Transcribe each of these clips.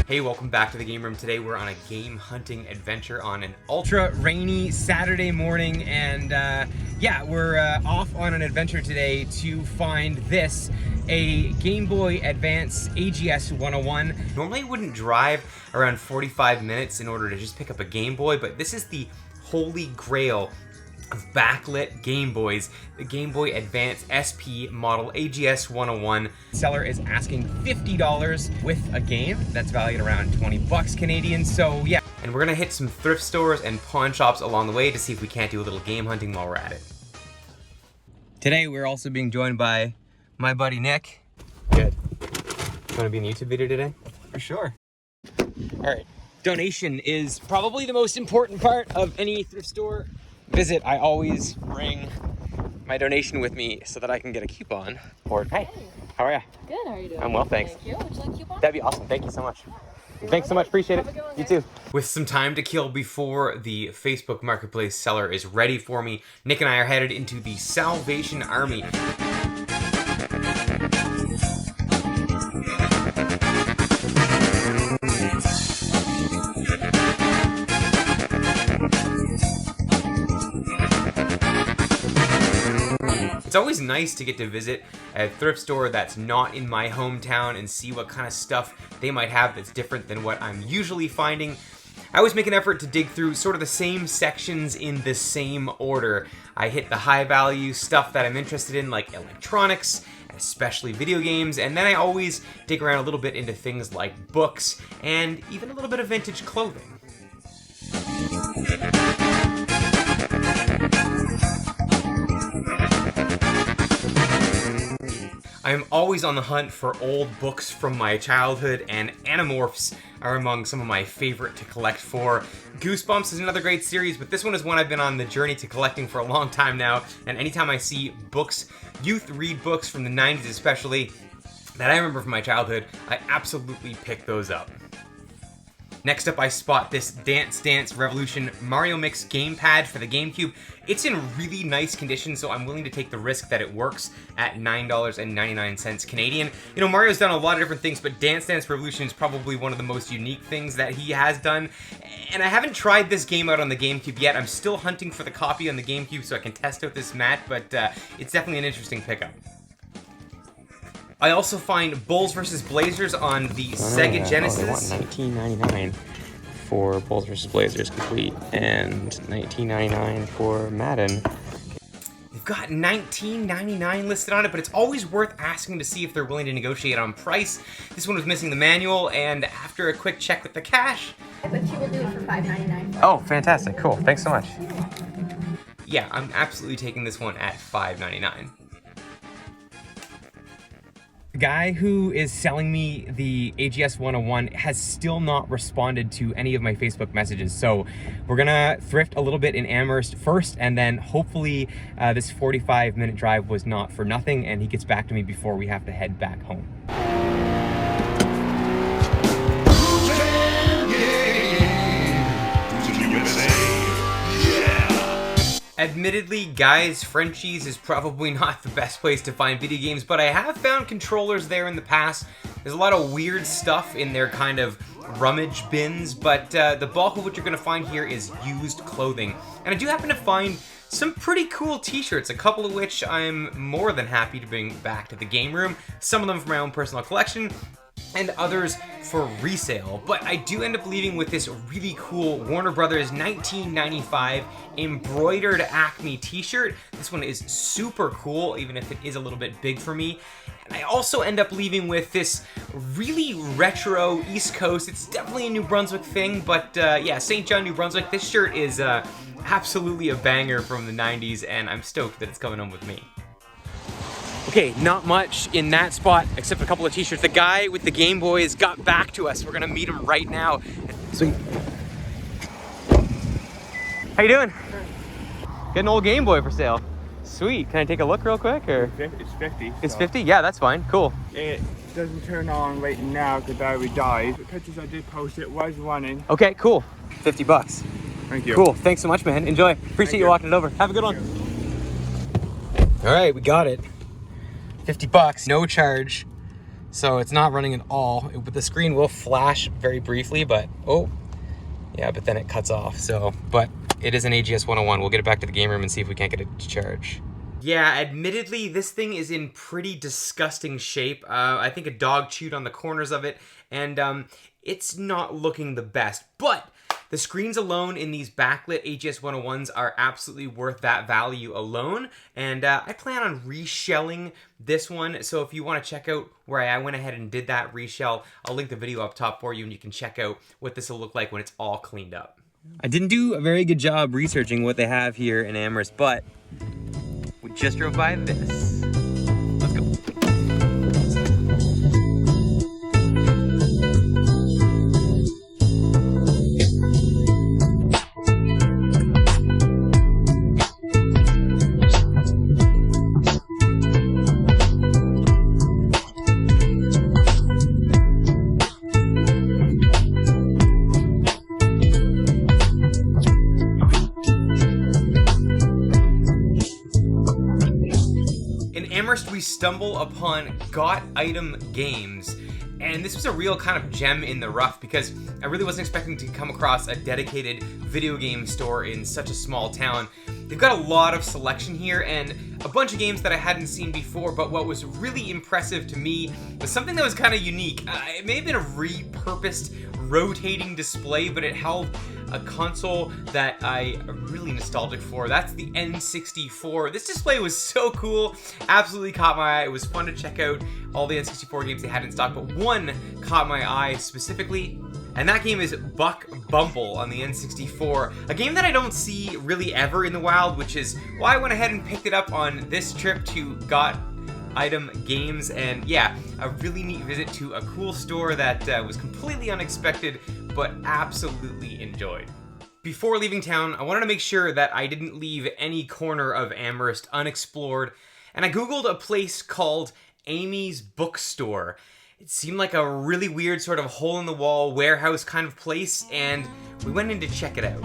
Hey, welcome back to the game room. Today we're on a game hunting adventure on an ultra rainy Saturday morning, and yeah, we're off on an adventure today to find this, a Game Boy Advance AGS 101. Normally I wouldn't drive around 45 minutes in order to just pick up a Game Boy, but this is the holy grail of backlit Game Boys, the Game Boy Advance SP model AGS 101. Seller is asking $50 with a game that's valued around 20 bucks Canadian, so yeah. And we're gonna hit some thrift stores and pawn shops along the way to see if we can't do a little game hunting while we're at it. Today we're also being joined by my buddy Nick. Good. You wanna be in the YouTube video today? For sure. All right, donation is probably the most important part of any thrift store visit. I always bring my donation with me so that I can get a coupon. Or, hey, how are you? Good, how are you doing? I'm well, thanks. Thank you. Would you like a coupon? That'd be awesome. Thank you so much. Thanks so much. Appreciate it. Have a good one, You too. With some time to kill before the Facebook Marketplace seller is ready for me, Nick and I are headed into the Salvation Army. It's always nice to get to visit a thrift store that's not in my hometown and see what kind of stuff they might have that's different than what I'm usually finding. I always make an effort to dig through sort of the same sections in the same order. I hit the high value stuff that I'm interested in, like electronics, especially video games, and then I always dig around a little bit into things like books and even a little bit of vintage clothing. I'm always on the hunt for old books from my childhood, and Animorphs are among some of my favorite to collect for. Goosebumps is another great series, but this one is one I've been on the journey to collecting for a long time now, and anytime I see books, youth read books from the 90s especially, that I remember from my childhood, I absolutely pick those up. Next up, I spot this Dance Dance Revolution Mario Mix gamepad for the GameCube. It's in really nice condition, so I'm willing to take the risk that it works at $9.99 Canadian. You know, Mario's done a lot of different things, but Dance Dance Revolution is probably one of the most unique things that he has done. And I haven't tried this game out on the GameCube yet. I'm still hunting for the copy on the GameCube so I can test out this mat, but it's definitely an interesting pickup. I also find Bulls vs. Blazers on the Sega Genesis. Oh, they want $19.99 for Bulls vs. Blazers complete and $19.99 for Madden. They've got $19.99 listed on it, but it's always worth asking to see if they're willing to negotiate on price. This one was missing the manual, and after a quick check with the cash... But she will do it for $5.99. Oh, fantastic. Cool. Thanks so much. Yeah, I'm absolutely taking this one at $5.99. The guy who is selling me the AGS 101 has still not responded to any of my Facebook messages. So we're gonna thrift a little bit in Amherst first, and then hopefully this 45-minute drive was not for nothing and he gets back to me before we have to head back home. Admittedly, Guy's Frenchies is probably not the best place to find video games, but I have found controllers there in the past. There's a lot of weird stuff in their kind of rummage bins, but the bulk of what you're going to find here is used clothing. And I do happen to find some pretty cool t-shirts, a couple of which I'm more than happy to bring back to the game room. Some of them from my own personal collection, and others for resale. But I do end up leaving with this really cool Warner Brothers 1995 embroidered Acme t-shirt. This one is super cool, even if it is a little bit big for me. And I also end up leaving with this really retro East Coast, it's definitely a New Brunswick thing, but yeah, St. John, New Brunswick. This shirt is absolutely a banger from the 90s, and I'm stoked that it's coming home with me. Okay, not much in that spot except a couple of t-shirts. The guy with the Game Boys got back to us. We're gonna meet him right now. Sweet. How you doing? Got an old Game Boy for sale. Sweet. Can I take a look real quick? Or It's 50. it's 50? Yeah, that's fine. Cool. It doesn't turn on right now because battery died. The pictures I did post, it was running. Okay, cool. 50 bucks. Thank you. Cool. Thanks so much, man. Enjoy. Appreciate you walking it over. Have a good one. All right, we got it. 50 bucks, no charge. So it's not running at all. But the screen will flash very briefly, but oh, yeah, but then it cuts off. So, but it is an AGS 101. We'll get it back to the game room and see if we can't get it to charge. Yeah, admittedly, this thing is in pretty disgusting shape. I think a dog chewed on the corners of it, and it's not looking the best. But the screens alone in these backlit AGS 101s are absolutely worth that value alone, and I plan on reshelling this one, so if you want to check out where I went ahead and did that reshell, I'll link the video up top for you, and you can check out what this will look like when it's all cleaned up. I didn't do a very good job researching what they have here in Amherst, but we just drove by this. Let's go. We stumble upon Got Item Games, and this was a real kind of gem in the rough because I really wasn't expecting to come across a dedicated video game store in such a small town. They've got a lot of selection here and a bunch of games that I hadn't seen before, but what was really impressive to me was something that was kind of unique. It may have been a repurposed rotating display, but it held a console that I'm really nostalgic for. That's the N64. This display was so cool, absolutely caught my eye. It was fun to check out all the N64 games they had in stock, but one caught my eye specifically, and that game is Buck Bumble on the N64, a game that I don't see really ever in the wild, which is why I went ahead and picked it up on this trip to Got Item Games, and yeah, a really neat visit to a cool store that was completely unexpected, but absolutely enjoyed. Before leaving town, I wanted to make sure that I didn't leave any corner of Amherst unexplored, and I googled a place called Amy's Bookstore. It seemed like a really weird sort of hole-in-the-wall warehouse kind of place, and we went in to check it out.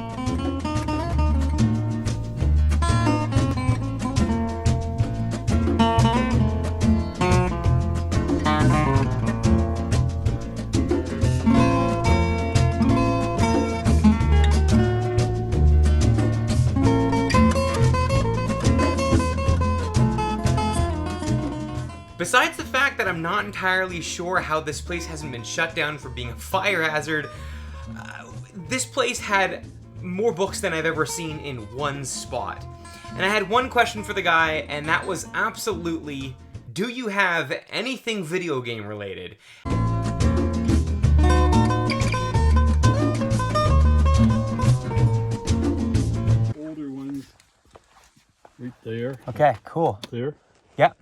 Besides the fact that I'm not entirely sure how this place hasn't been shut down for being a fire hazard, this place had more books than I've ever seen in one spot. And I had one question for the guy, and that was absolutely, do you have anything video game related? Older ones right there. Okay, cool. There. Yeah.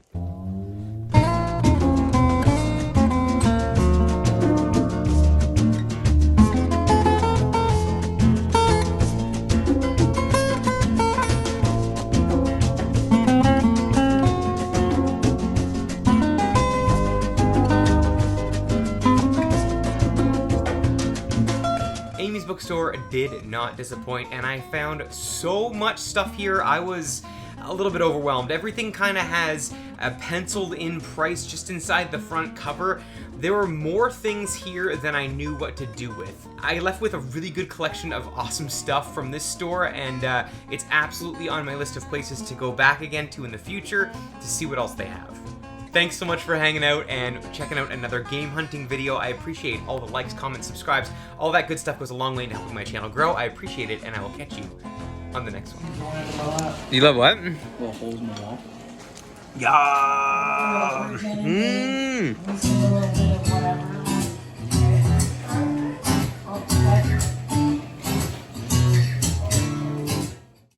Amy's Bookstore did not disappoint, and I found so much stuff here, I was a little bit overwhelmed. Everything kind of has a penciled in price just inside the front cover. There were more things here than I knew what to do with. I left with a really good collection of awesome stuff from this store, and it's absolutely on my list of places to go back again to in the future to see what else they have. Thanks so much for hanging out and checking out another game hunting video. I appreciate all the likes, comments, subscribes. All that good stuff goes a long way to helping my channel grow. I appreciate it, and I will catch you on the next one. You love what? Little holes in the wall. Yeah.